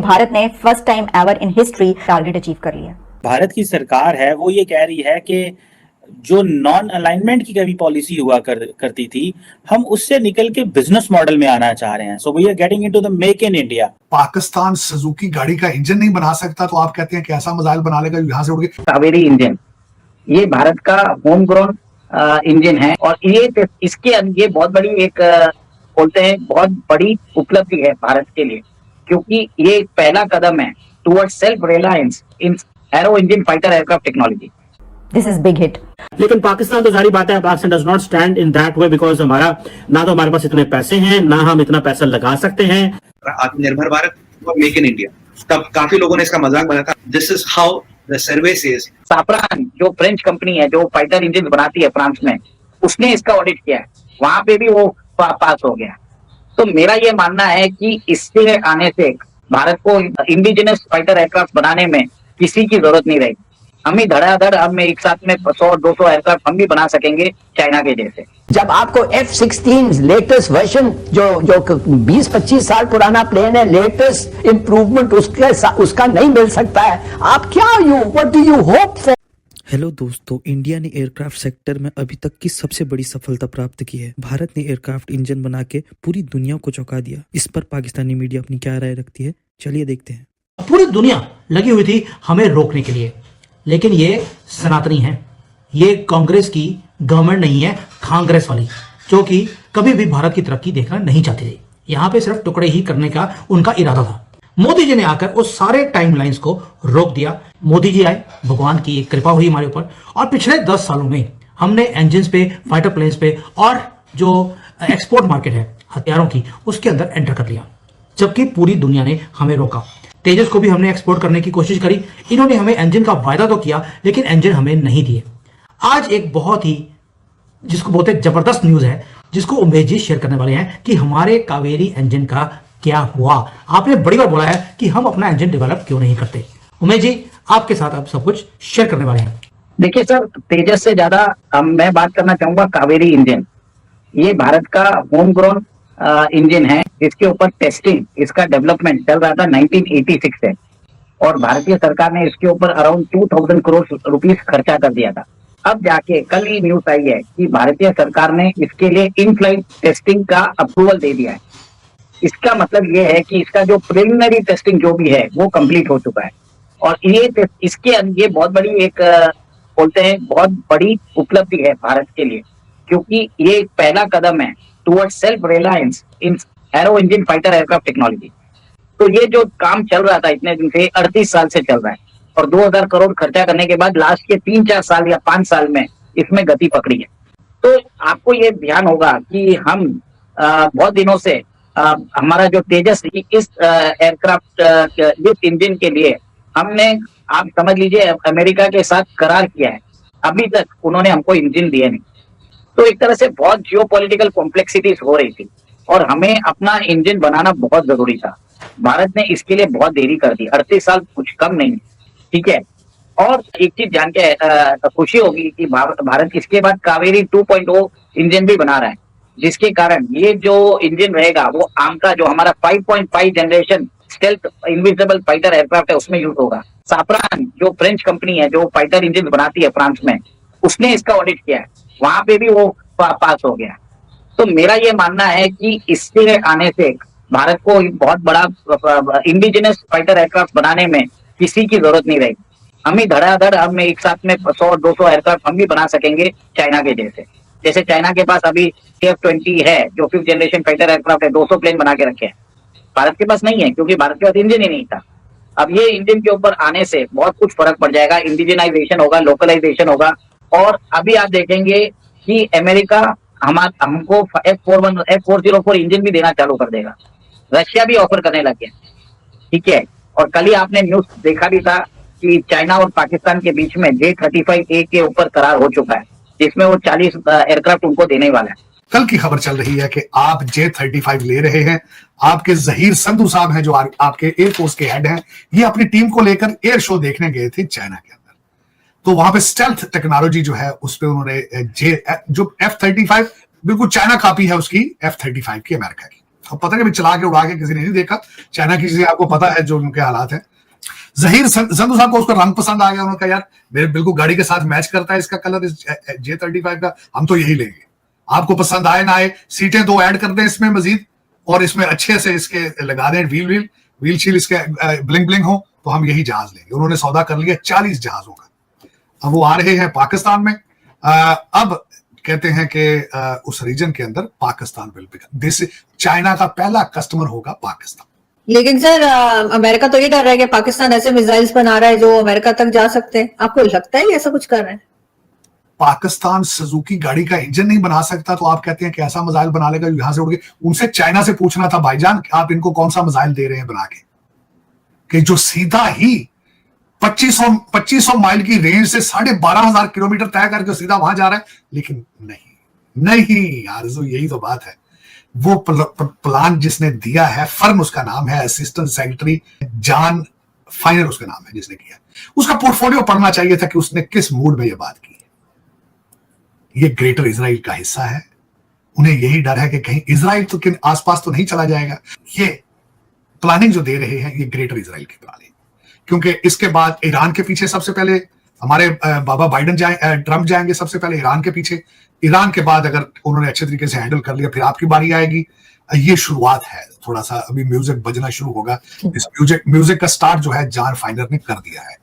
भारत ने first time ever in history target achieve कर लिया। भारत की सरकार है वो ये कह रही है कि जो नॉन अलाइनमेंट की कभी पॉलिसी हुआ करती थी, हम उससे निकल के बिजनेस मॉडल में आना चाह रहे हैं। So we are getting into the make in India. Pakistan Suzuki गाड़ी का इंजन नहीं बना सकता तो आप कहते हैं कि ऐसा मिसाइल बना लेगा यहाँ से उड़ के। कावेरी इंजन ये भारत का होम ग्रोन इंजन है और ये बहुत बड़ी एक बोलते हैं बहुत बड़ी उपलब्धि है भारत के लिए, क्योंकि ये एक पहला कदम है towards self reliance in aero engine fighter aircraft technology. This is big hit. लेकिन पाकिस्तान तो जारी बात है, Pakistan does not stand in that way because हमारे पास इतने पैसे हैं, ना हम इतना पैसा लगा सकते हैं। आत्मनिर्भर भारत और मेक इन इंडिया, तब काफी लोगों ने इसका मजाक बनाया था। This is how the survey says. Safran जो फ्रेंच कंपनी है जो फाइटर इंजन बनाती है फ्रांस में, उसने इसका ऑडिट किया है, वहां पे भी वो पास हो गया। तो मेरा ये मानना है कि इससे आने से भारत को इंडिजिनस फाइटर एयरक्राफ्ट बनाने में किसी की जरूरत नहीं रहेगी। हम ही धड़ाधड़ हम एक साथ में 100-200 एयरक्राफ्ट हम भी बना सकेंगे चाइना के जैसे। जब आपको F-16 लेटेस्ट वर्जन जो 20-25 साल पुराना प्लेन है, लेटेस्ट इंप्रूवमेंट उसका नहीं मिल सकता है, आप क्या what do you hope for? Hello दोस्तों, इंडिया ने एयरक्राफ्ट सेक्टर में अभी तक की सबसे बड़ी सफलता प्राप्त की है। भारत ने एयरक्राफ्ट इंजन बना के पूरी दुनिया को चौंका दिया। इस पर पाकिस्तानी मीडिया अपनी क्या राय रखती है, चलिए देखते हैं। पूरी दुनिया लगी हुई थी हमें रोकने के लिए, लेकिन ये सनातनी है, ये कांग्रेस की गवर्नमेंट नहीं है, कांग्रेस वाली, जो कि कभी भी भारत की तरक्की देखना नहीं चाहती थी। यहाँ पे सिर्फ टुकड़े ही करने का उनका इरादा था। मोदी जी ने आकर उस सारे टाइमलाइंस को रोक दिया। मोदी जी आए, भगवान की एक कृपा हुई हमारे ऊपर, और पिछले 10 सालों में हमने इंजन्स पे, फाइटर प्लेन्स पे और जो एक्सपोर्ट मार्केट है हथियारों की, उसके अंदर एंटर कर लिया, जबकि पूरी दुनिया ने हमें रोका। तेजस को भी हमने एक्सपोर्ट करने की कोशिश करी, इन्होंने हमें इंजन का वायदा तो किया लेकिन इंजन हमें नहीं दिए। आज एक बहुत ही जिसको बोलते हैं जबरदस्त न्यूज है, जिसको उमेश जी शेयर करने वाले हैं कि हमारे कावेरी इंजन का क्या हुआ। आपने बड़ी बार बोला है कि हम अपना इंजन डेवलप क्यों नहीं करते। उमेश जी आपके साथ आप सब कुछ शेयर करने वाले हैं। देखिए सर, तेजस से ज्यादा मैं बात करना चाहूंगा कावेरी इंजन। ये भारत का होम ग्रोन इंजन है, इसके ऊपर टेस्टिंग, इसका डेवलपमेंट चल रहा था 1986 से, और भारतीय सरकार ने इसके ऊपर अराउंड 2000 करोड़ रुपीस खर्चा कर दिया था। अब जाके कल ही न्यूज आई है कि भारतीय सरकार ने इसके लिए इन फ्लाइट टेस्टिंग का अप्रूवल दे दिया है। इसका मतलब ये है कि इसका जो प्रिलिमिनरी टेस्टिंग जो भी है वो कंप्लीट हो चुका है, और ये बहुत बड़ी एक बोलते हैं बहुत बड़ी उपलब्धि है भारत के लिए, क्योंकि ये एक पहला कदम है towards self reliance in aero engine fighter aircraft technology. तो ये जो काम चल रहा था इतने दिन से, 38 साल से चल रहा है, और 2000 करोड़ खर्चा करने के बाद लास्ट के 3-4 साल या 5 साल में इसमें गति पकड़ी है। तो आपको ये ध्यान होगा कि हम बहुत दिनों से हमारा जो तेजस इस एयरक्राफ्ट इस इंजन के लिए हमने, आप समझ लीजिए, अमेरिका के साथ करार किया है। अभी तक उन्होंने हमको इंजन दिया नहीं। तो एक तरह से बहुत जियोपॉलिटिकल कॉम्प्लेक्सिटीज हो रही थी और हमें अपना इंजन बनाना बहुत जरूरी था। भारत ने इसके लिए बहुत देरी कर दी, 38 साल कुछ कम नहीं, ठीक है। और एक चीज जान के खुशी होगी कि भारत इसके बाद कावेरी 2.0 इंजन भी बना रहा है, जिसके कारण ये जो इंजन रहेगा वो आम का जो हमारा 5.5 generation stealth invisible fighter aircraft है उसमें यूज होगा। साफरान जो फ्रेंच कंपनी है जो फाइटर इंजन बनाती है फ्रांस में, उसने इसका ऑडिट किया है, वहां पे भी वो पास हो गया। तो मेरा ये मानना है कि इससे आने से भारत को बहुत बड़ा इंडिजिनस फाइटर एयरक्राफ्ट बनाने में किसी की जरूरत नहीं रहेगी। हम ही धड़ाधड़ हम एक साथ में 100-200 एयरक्राफ्ट हम भी बना सकेंगे चाइना के जैसे चाइना के पास अभी F-20 है जो 5th जनरेशन फाइटर एयरक्राफ्ट है, 200 प्लेन बना के रखे हैं। भारत के पास नहीं है क्योंकि भारत के पास इंजन ही नहीं था। अब ये इंजन के ऊपर आने से बहुत कुछ फर्क पड़ जाएगा, इंडिजिनाइजेशन होगा, लोकलाइजेशन होगा। और अभी आप देखेंगे कि अमेरिका हमको F404 इंजन भी देना चालू कर देगा, रशिया भी ऑफर करने लग गया, ठीक है। और कल ही आपने न्यूज देखा भी था कि चाइना और पाकिस्तान के बीच में J-35A के ऊपर करार हो चुका है, जिसमें वो 40 एयरक्राफ्ट उनको देने वाला है। कल की खबर चल रही है कि आप J-35 ले रहे हैं। आपके जहीर संधू साहब हैं जो आपके एयरफोर्स के हेड हैं, ये अपनी टीम को लेकर एयर शो देखने गए थे चाइना के अंदर। तो वहां पे स्टेल्थ टेक्नोलॉजी जो है उस पे उन्होंने जो F-35 बिल्कुल चाइना कॉपी है उसकी F-35 की, अमेरिका की। तो पता नहीं चला के उड़ा के किसी ने नहीं देखा। चाइना की चीजें आपको पता है जो उनके हालात है। जहीर संधू साहब को उसका रंग पसंद आ गया, उन्होंने कहा यार मेरे बिल्कुल गाड़ी के साथ मैच करता है इसका कलर, इस J35 का, हम तो यही लेंगे। आपको पसंद आए ना आए, सीटें 2 ऐड कर दें इसमें मजीद, और इसमें अच्छे से इसके लगा दें व्हील शील इसके ब्लिंग ब्लिंग हो, तो हम यही जहाज लेंगे। उन्होंने सौदा कर लिया 40 जहाजों का। अब वो आ रहे हैं पाकिस्तान में। अब कहते हैं कि उस रीजन के अंदर Pakistan will become this, China का पहला कस्टमर होगा पाकिस्तान। लेकिन सर अमेरिका तो ये डर रहा है कि पाकिस्तान ऐसे मिसाइल्स बना रहा है जो अमेरिका तक जा सकते हैं। आपको लगता है ये ऐसा कुछ कर रहे हैं? पाकिस्तान सुजुकी गाड़ी का इंजन नहीं बना सकता, तो आप कहते हैं कि ऐसा मिसाइल बना लेगा यहां से उड़ के। उनसे चाइना से पूछना था भाईजान आप इनको कौन सा मिसाइल दे रहे हैं बना के, कि जो सीधा ही 2500 माइल की रेंज से 12,500 किलोमीटर तय करके सीधा वहां जा रहा है। लेकिन नहीं आरज़ू, यही तो बात है। वो प्लान जिसने दिया है, फर्म उसका नाम है, असिस्टेंट सेक्रेटरी जॉन फाइनर उसका नाम है जिसने किया, उसका पोर्टफोलियो पढ़ना चाहिए था कि उसने किस मूड में ये बात की है। ये ग्रेटर इजराइल का हिस्सा है, उन्हें यही डर है कि कहीं इजराइल तो किन आसपास तो नहीं चला जाएगा। ये प्लानिंग जो दे रहे हैं ये ग्रेटर इजराइल की प्लानिंग, क्योंकि इसके बाद ईरान के पीछे सबसे पहले हमारे बाबा बाइडन ट्रंप जाएंगे सबसे पहले ईरान के पीछे। ईरान के बाद अगर उन्होंने अच्छे तरीके से हैंडल कर लिया फिर आपकी बारी आएगी। ये शुरुआत है, थोड़ा सा अभी म्यूजिक बजना शुरू होगा। इस म्यूजिक का स्टार्ट जो है जॉन फाइनर ने कर दिया है।